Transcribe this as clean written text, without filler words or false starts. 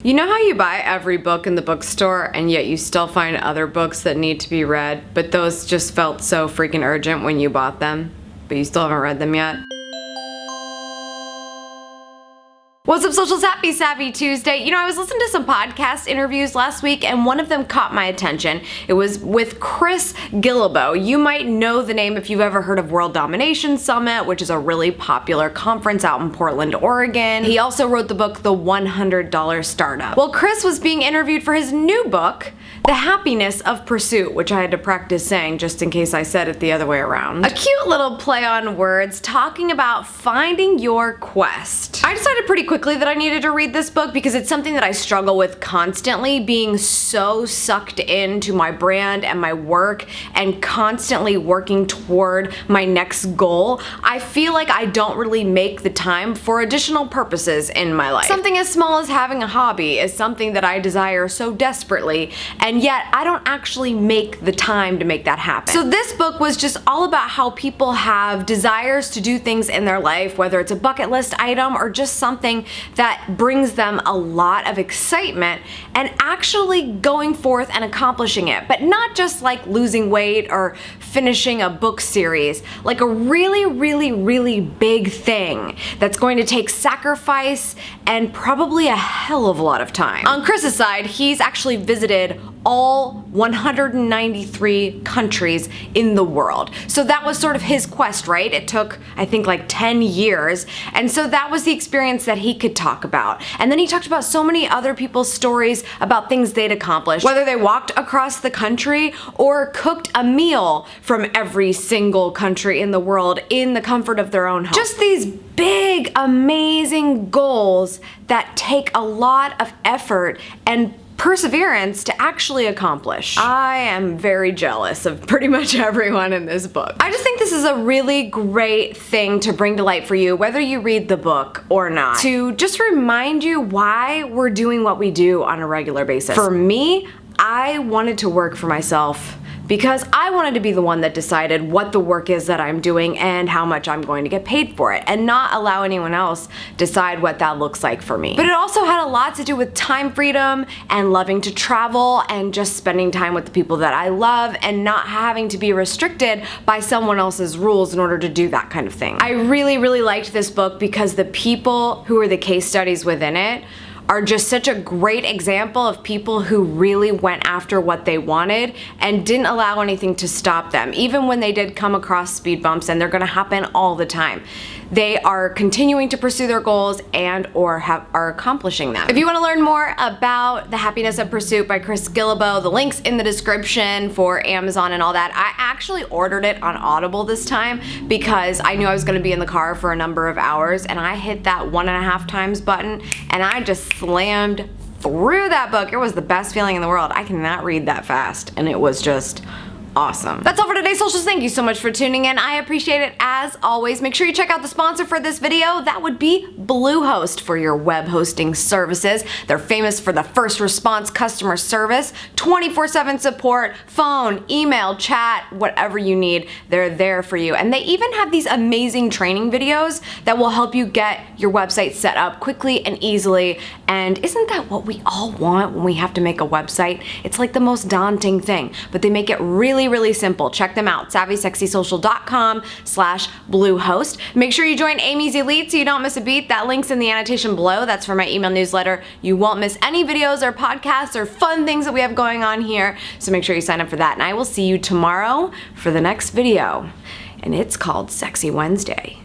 You know how you buy every book in the bookstore and yet you still find other books that need to be read, but those just felt so freaking urgent when you bought them, but you still haven't read them yet? What's up, socials? Happy Savvy Tuesday. You know, I was listening to some podcast interviews last week and one of them caught my attention. It was with Chris Guillebeau. You might know the name if you've ever heard of World Domination Summit, which is a really popular conference out in Portland, Oregon. He also wrote the book, The $100 Startup. Well, Chris was being interviewed for his new book, The Happiness of Pursuit, which I had to practice saying just in case I said it the other way around. A cute little play on words talking about finding your quest. I decided pretty quickly that I needed to read this book because it's something that I struggle with constantly, being so sucked into my brand and my work and constantly working toward my next goal. I feel like I don't really make the time for additional purposes in my life. Something as small as having a hobby is something that I desire so desperately, and yet I don't actually make the time to make that happen. So this book was just all about how people have desires to do things in their life, whether it's a bucket list item or just something that brings them a lot of excitement, and actually going forth and accomplishing it. But not just like losing weight or finishing a book series, like a really big thing that's going to take sacrifice and probably a hell of a lot of time. On Chris's side, he's actually visited all 193 countries in the world. So that was sort of his quest, right? It took, I think, like 10 years. And so that was the experience that he could talk about. And then he talked about so many other people's stories about things they'd accomplished, whether they walked across the country or cooked a meal from every single country in the world in the comfort of their own home. Just these big, amazing goals that take a lot of effort and perseverance to actually accomplish. I am very jealous of pretty much everyone in this book. I just think this is a really great thing to bring to light for you, whether you read the book or not, to just remind you why we're doing what we do on a regular basis. For me, I wanted to work for myself because I wanted to be the one that decided what the work is that I'm doing and how much I'm going to get paid for it, and not allow anyone else decide what that looks like for me. But it also had a lot to do with time freedom and loving to travel and just spending time with the people that I love and not having to be restricted by someone else's rules in order to do that kind of thing. I really liked this book because the people who are the case studies within it are just such a great example of people who really went after what they wanted and didn't allow anything to stop them, even when they did come across speed bumps, and they're gonna happen all the time. They are continuing to pursue their goals and or are accomplishing them. If you wanna learn more about The Happiness of Pursuit by Chris Guillebeau, the link's in the description for Amazon and all that. I actually ordered it on Audible this time because I knew I was gonna be in the car for a number of hours, and I hit that 1.5 times button and I just slammed through that book. It was the best feeling in the world. I cannot read that fast, and it was just awesome. That's all for today's socials. Thank you so much for tuning in. I appreciate it as always. Make sure you check out the sponsor for this video. That would be Bluehost for your web hosting services. They're famous for the first response customer service, 24/7 support, phone, email, chat, whatever you need, they're there for you. And they even have these amazing training videos that will help you get your website set up quickly and easily. And isn't that what we all want when we have to make a website? It's like the most daunting thing, but they make it really simple. Check them out, savvysexysocial.com/Bluehost. Make sure you join Amy's Elite so you don't miss a beat. That link's in the annotation below. That's for my email newsletter. You won't miss any videos or podcasts or fun things that we have going on here, so make sure you sign up for that. And I will see you tomorrow for the next video, and it's called Sexy Wednesday.